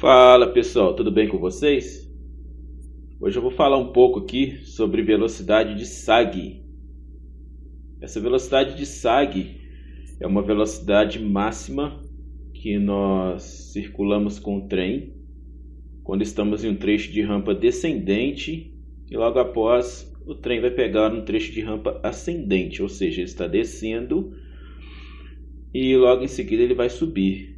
Fala pessoal, tudo bem com vocês? Hoje eu vou falar um pouco aqui sobre velocidade de sag. Essa velocidade de sag é uma velocidade máxima que nós circulamos com o trem quando estamos em um trecho de rampa descendente e logo após o trem vai pegar um trecho de rampa ascendente, ou seja, ele está descendo e logo em seguida ele vai subir.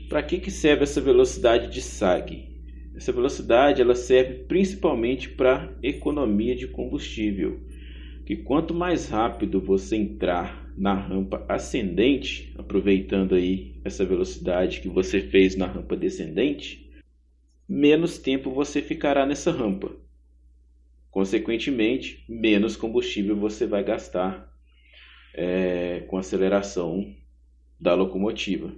Para que serve essa velocidade de sag? Essa velocidade ela serve principalmente para economia de combustível. Que quanto mais rápido você entrar na rampa ascendente, aproveitando aí essa velocidade que você fez na rampa descendente, menos tempo você ficará nessa rampa. Consequentemente, menos combustível você vai gastar com a aceleração da locomotiva.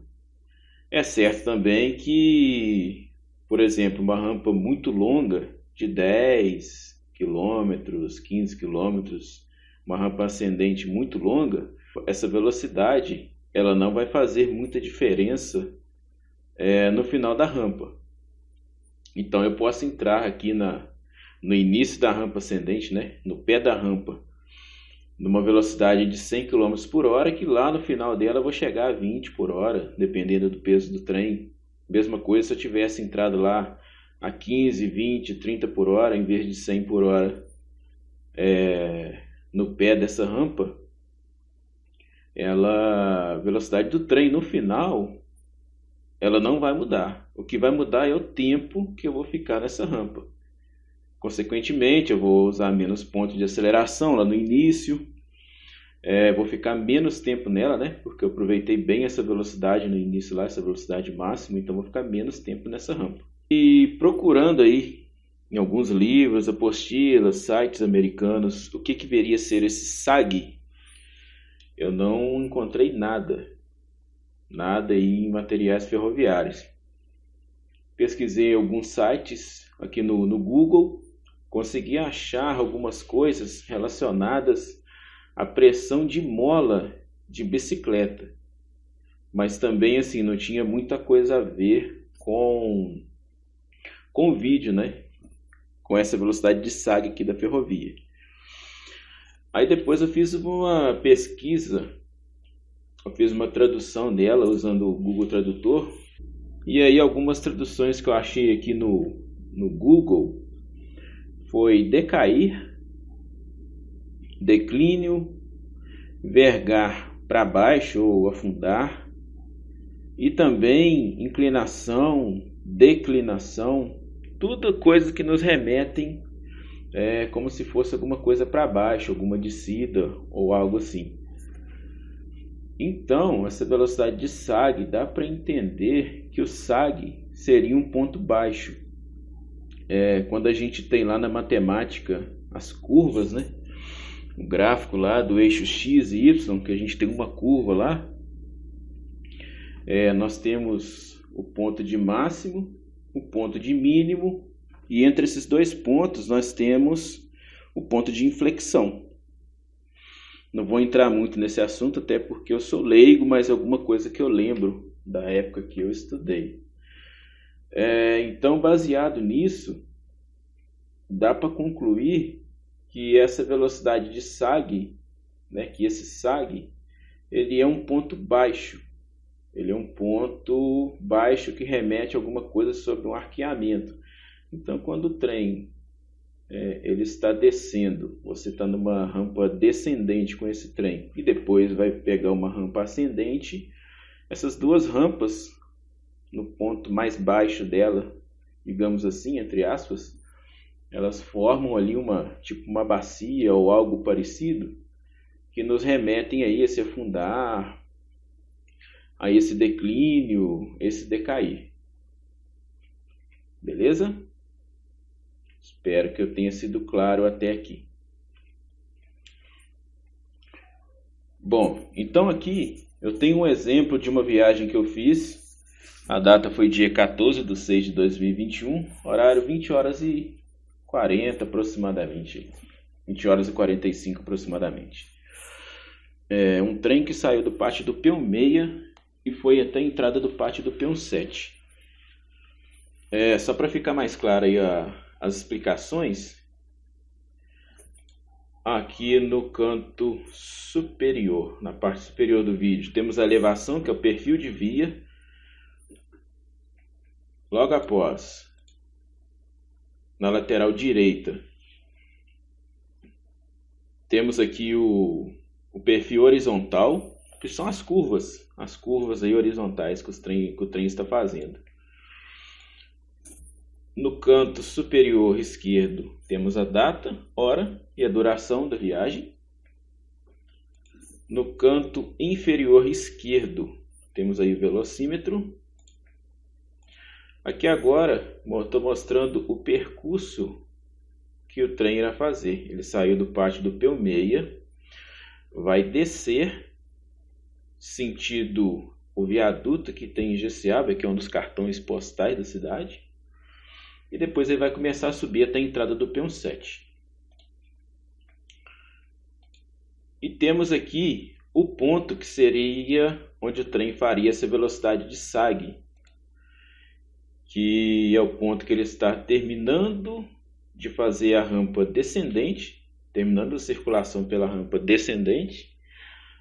É certo também que, por exemplo, uma rampa muito longa, de 10 quilômetros, 15 quilômetros, uma rampa ascendente muito longa, essa velocidade ela não vai fazer muita diferença no final da rampa. Então eu posso entrar aqui no início da rampa ascendente, no pé da rampa, numa velocidade de 100 km por hora, que lá no final dela eu vou chegar a 20 por hora, dependendo do peso do trem. Mesma coisa se eu tivesse entrado lá a 15, 20, 30 por hora, em vez de 100 por hora no pé dessa rampa, a velocidade do trem no final, ela não vai mudar. O que vai mudar é o tempo que eu vou ficar nessa rampa. Consequentemente, eu vou usar menos pontos de aceleração lá no início. Vou ficar menos tempo nela, porque eu aproveitei bem essa velocidade no início lá, essa velocidade máxima, então vou ficar menos tempo nessa rampa. E procurando aí em alguns livros, apostilas, sites americanos, o que deveria ser esse sag, eu não encontrei nada aí em materiais ferroviários. Pesquisei alguns sites aqui no Google, consegui achar algumas coisas relacionadas à pressão de mola de bicicleta, mas também assim não tinha muita coisa a ver com o vídeo, com essa velocidade de sag aqui da ferrovia. Aí depois eu fiz uma pesquisa, eu fiz uma tradução dela usando o Google Tradutor, e aí algumas traduções que eu achei aqui no Google foi decair, declínio, vergar para baixo ou afundar, e também inclinação, declinação, tudo coisas que nos remetem como se fosse alguma coisa para baixo, alguma descida ou algo assim. Então, essa velocidade de sag dá para entender que o sag seria um ponto baixo. Quando a gente tem lá na matemática as curvas, o gráfico lá do eixo x e y, que a gente tem uma curva lá, nós temos o ponto de máximo, o ponto de mínimo, e entre esses dois pontos nós temos o ponto de inflexão. Não vou entrar muito nesse assunto, até porque eu sou leigo, mas alguma coisa que eu lembro da época que eu estudei. Então, baseado nisso, dá para concluir que essa velocidade de sag, que esse sag, ele é um ponto baixo. Ele é um ponto baixo que remete a alguma coisa sobre um arqueamento. Então, quando o trem ele está descendo, você está numa rampa descendente com esse trem, e depois vai pegar uma rampa ascendente, essas duas rampas, no ponto mais baixo dela, digamos assim, entre aspas, elas formam ali tipo uma bacia ou algo parecido, que nos remetem aí a esse afundar, a esse declínio, esse decair. Beleza? Espero que eu tenha sido claro até aqui. Bom, então aqui eu tenho um exemplo de uma viagem que eu fiz. A data foi dia 14/6/2021, horário 20 horas e 40 aproximadamente. 20 horas e 45 aproximadamente. Um trem que saiu do pátio do Peão 6 e foi até a entrada do pátio do Peão 7. Só para ficar mais claro aí as explicações, aqui no canto superior, na parte superior do vídeo, temos a elevação, que é o perfil de via. Logo após, na lateral direita, temos aqui o perfil horizontal, que são as curvas aí horizontais que o trem está fazendo. No canto superior esquerdo, temos a data, hora e a duração da viagem. No canto inferior esquerdo, temos aí o velocímetro. Aqui agora, estou mostrando o percurso que o trem irá fazer. Ele saiu do pátio do Pelmeia, vai descer sentido o viaduto que tem em Jeceaba, que é um dos cartões postais da cidade, e depois ele vai começar a subir até a entrada do Peão 7. E temos aqui o ponto que seria onde o trem faria essa velocidade de SAG, que é o ponto que ele está terminando de fazer a rampa descendente, terminando a circulação pela rampa descendente,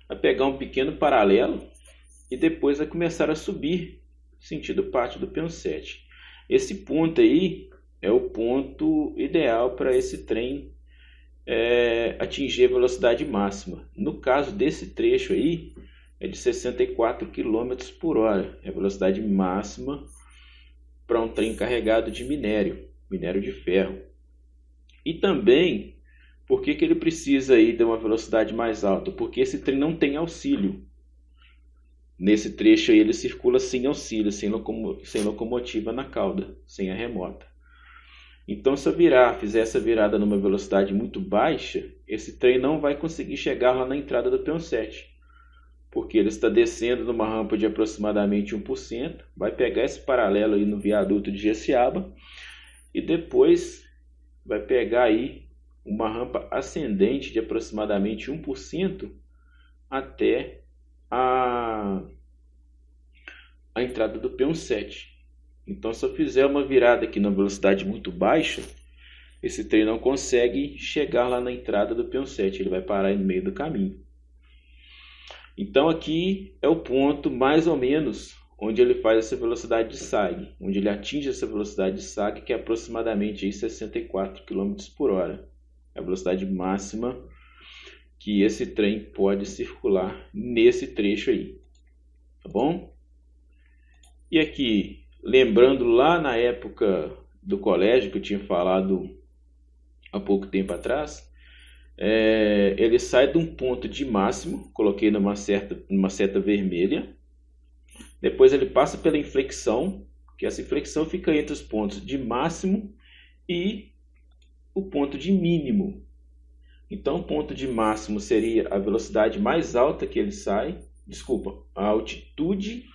vai pegar um pequeno paralelo e depois vai começar a subir sentido pátio do Peão 7. Esse ponto aí é o ponto ideal para esse trem atingir a velocidade máxima. No caso desse trecho aí, é de 64 km por hora, é a velocidade máxima para um trem carregado de minério de ferro. E também, por que ele precisa aí de uma velocidade mais alta? Porque esse trem não tem auxílio. Nesse trecho aí ele circula sem auxílio, sem locomotiva na cauda, sem a remota. Então, se eu fizer essa virada numa velocidade muito baixa, esse trem não vai conseguir chegar lá na entrada do Peão 7. Porque ele está descendo numa rampa de aproximadamente 1%, vai pegar esse paralelo aí no viaduto de Jeceaba e depois vai pegar aí uma rampa ascendente de aproximadamente 1% até a entrada do Peão 7. Então, se eu fizer uma virada aqui na velocidade muito baixa, esse trem não consegue chegar lá na entrada do Peão 7, ele vai parar aí no meio do caminho. Então, aqui é o ponto mais ou menos onde ele faz essa velocidade de SAG, onde ele atinge essa velocidade de SAG, que é aproximadamente aí 64 km por hora. É a velocidade máxima que esse trem pode circular nesse trecho aí. Tá bom? E aqui, lembrando lá na época do colégio, que eu tinha falado há pouco tempo atrás, ele sai de um ponto de máximo, coloquei numa seta vermelha, depois ele passa pela inflexão, que essa inflexão fica entre os pontos de máximo e o ponto de mínimo. Então, o ponto de máximo seria a velocidade mais alta que ele sai, a altitude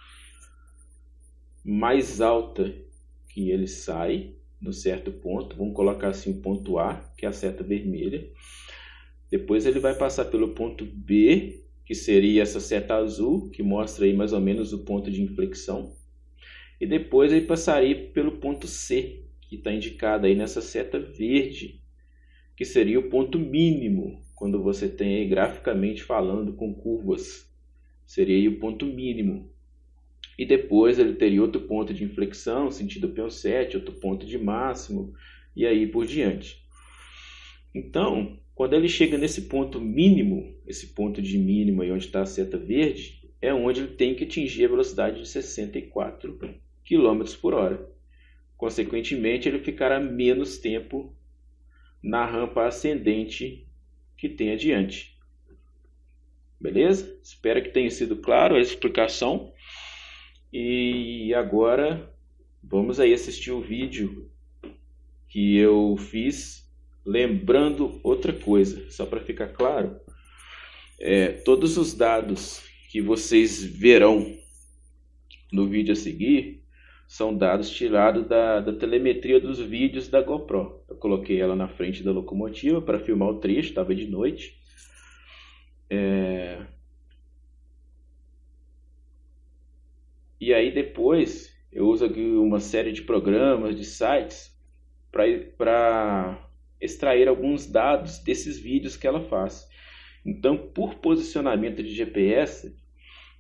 mais alta que ele sai no certo ponto, vamos colocar assim o ponto A, que é a seta vermelha. Depois ele vai passar pelo ponto B, que seria essa seta azul, que mostra aí mais ou menos o ponto de inflexão. E depois ele passaria pelo ponto C, que está indicado aí nessa seta verde, que seria o ponto mínimo, quando você tem aí graficamente falando com curvas. Seria aí o ponto mínimo. E depois ele teria outro ponto de inflexão, sentido Peão 7, outro ponto de máximo, e aí por diante. Então, quando ele chega nesse ponto mínimo, esse ponto de mínimo aí onde está a seta verde, é onde ele tem que atingir a velocidade de 64 km por hora. Consequentemente, ele ficará menos tempo na rampa ascendente que tem adiante. Beleza? Espero que tenha sido claro a explicação. E agora vamos aí assistir o vídeo que eu fiz. Lembrando outra coisa, só para ficar claro, todos os dados que vocês verão no vídeo a seguir são dados tirados da telemetria dos vídeos da GoPro. Eu coloquei ela na frente da locomotiva para filmar o trecho, estava de noite. E aí depois Eu uso aqui uma série de programas, de sites, para extrair alguns dados desses vídeos que ela faz. Então, por posicionamento de GPS,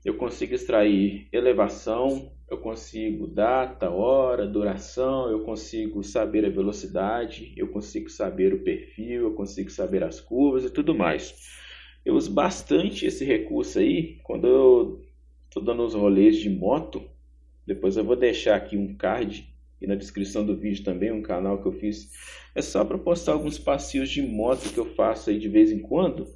eu consigo extrair elevação, eu consigo data, hora, duração, eu consigo saber a velocidade, eu consigo saber o perfil, eu consigo saber as curvas e tudo mais. Eu uso bastante esse recurso aí quando eu estou dando os rolês de moto. Depois eu vou deixar aqui um card e na descrição do vídeo também um canal que eu fiz. É só para postar alguns passeios de moto que eu faço aí de vez em quando.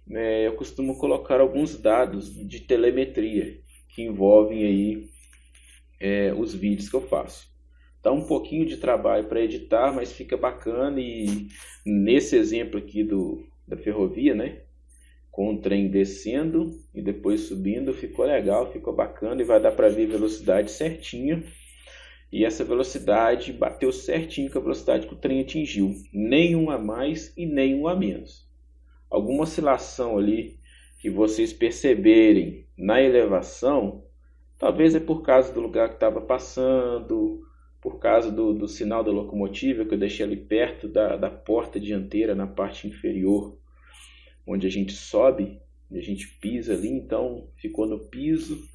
Eu costumo colocar alguns dados de telemetria que envolvem aí os vídeos que eu faço. Dá um pouquinho de trabalho para editar, mas fica bacana. E nesse exemplo aqui da ferrovia, né, com o trem descendo e depois subindo, ficou legal, ficou bacana e vai dar para ver a velocidade certinho. E essa velocidade bateu certinho com a velocidade que o trem atingiu, nenhum a mais e nenhum a menos. Alguma oscilação ali que vocês perceberem na elevação, talvez é por causa do lugar que estava passando, por causa do sinal da locomotiva que eu deixei ali perto da porta dianteira, na parte inferior, onde a gente sobe, onde a gente pisa ali, então ficou no piso.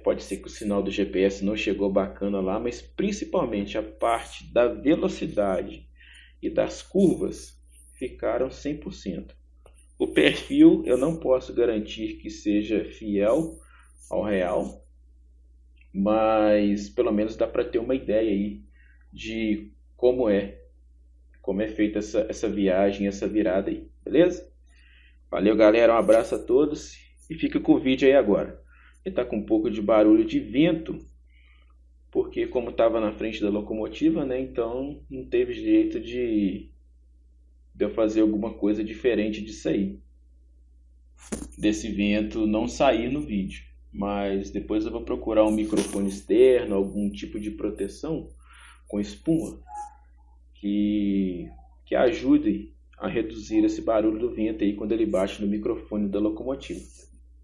Pode ser que o sinal do GPS não chegou bacana lá, mas principalmente a parte da velocidade e das curvas ficaram 100%. O perfil eu não posso garantir que seja fiel ao real, mas pelo menos dá para ter uma ideia aí de como é feita essa viagem, essa virada aí, beleza? Valeu, galera, um abraço a todos e fica com o vídeo aí agora. Ele está com um pouco de barulho de vento, porque como estava na frente da locomotiva, né, então não teve jeito de eu fazer alguma coisa diferente disso aí, desse vento não sair no vídeo. Mas depois eu vou procurar um microfone externo, algum tipo de proteção com espuma que ajude a reduzir esse barulho do vento aí quando ele bate no microfone da locomotiva.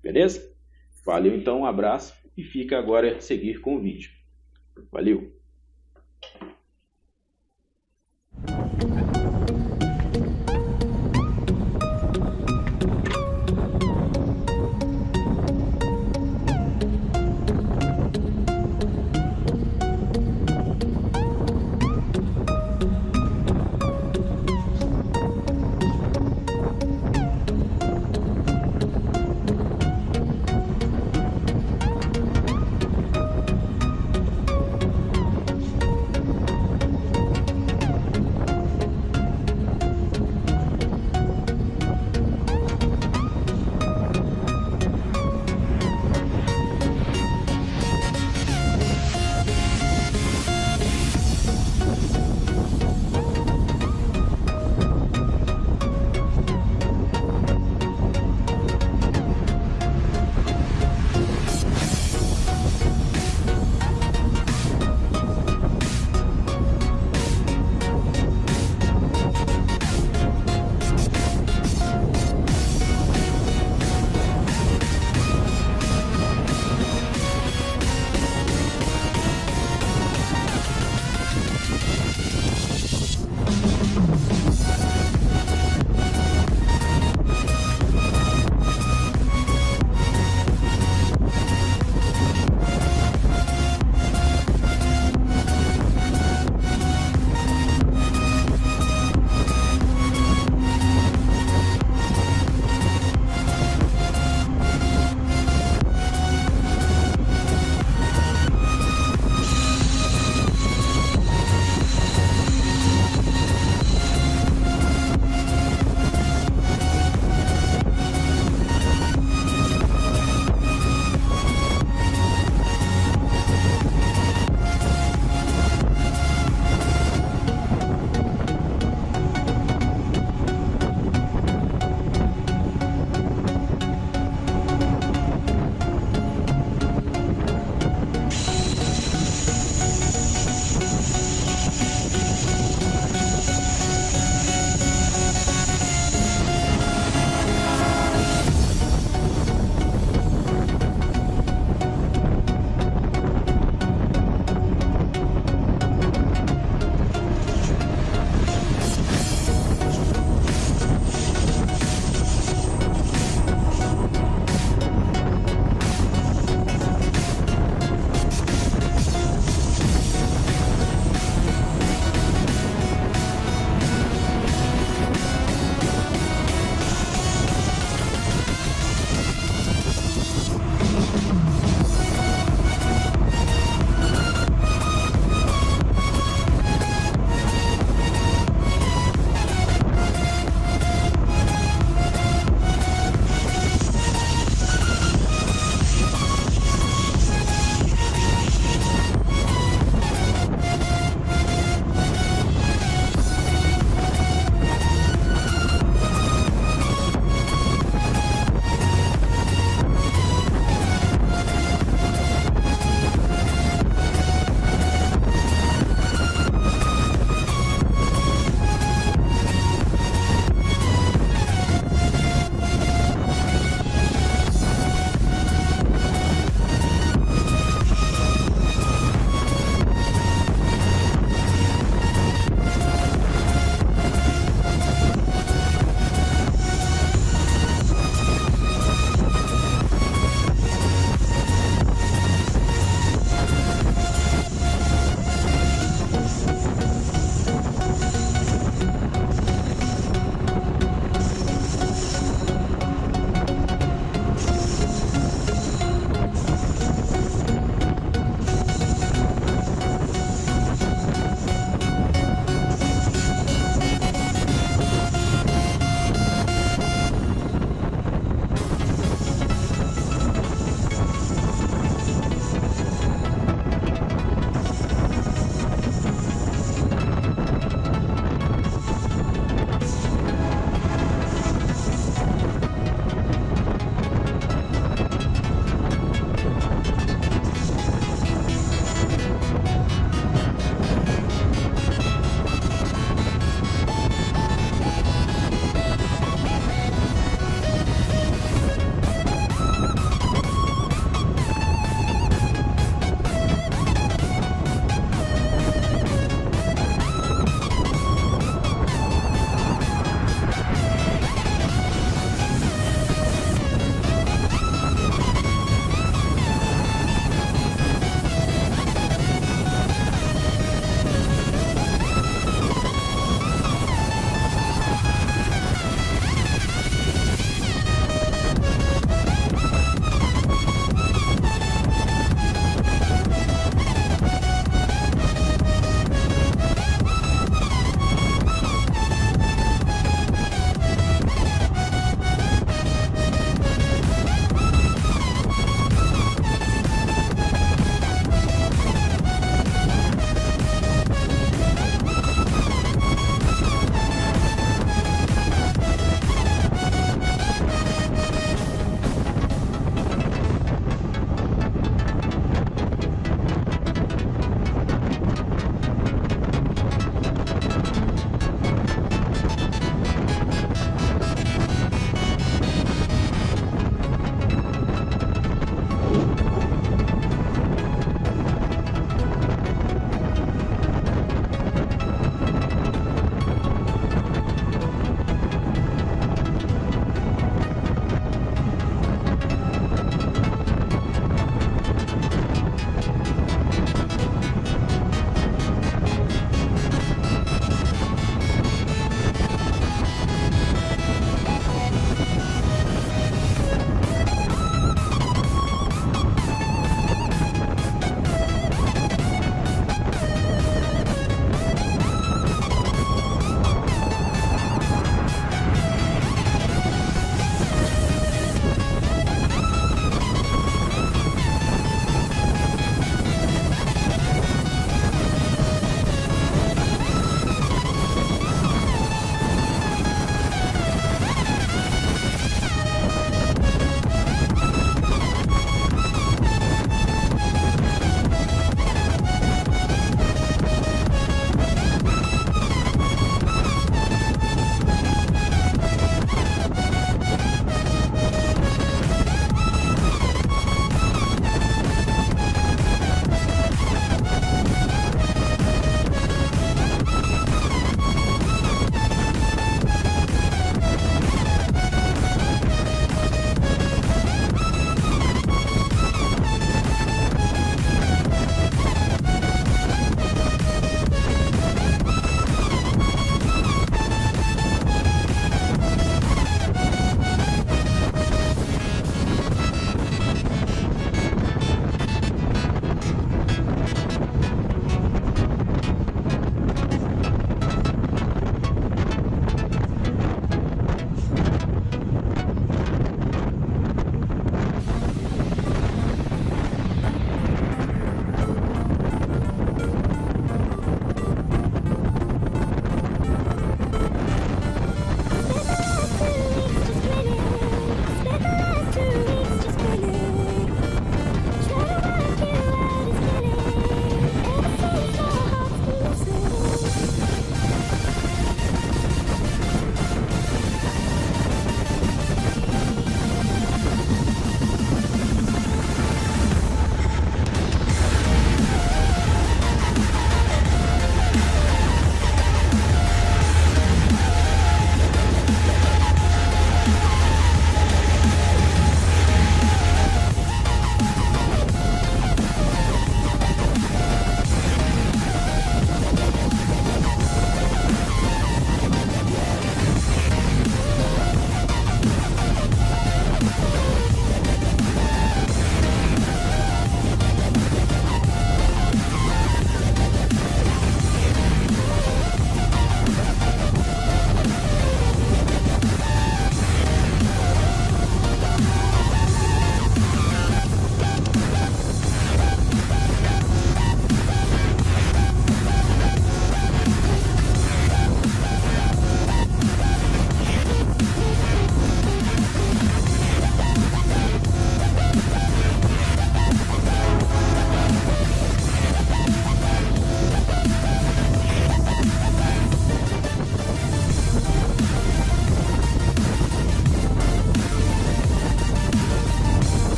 Beleza? Valeu, então, um abraço e fica agora a seguir com o vídeo. Valeu!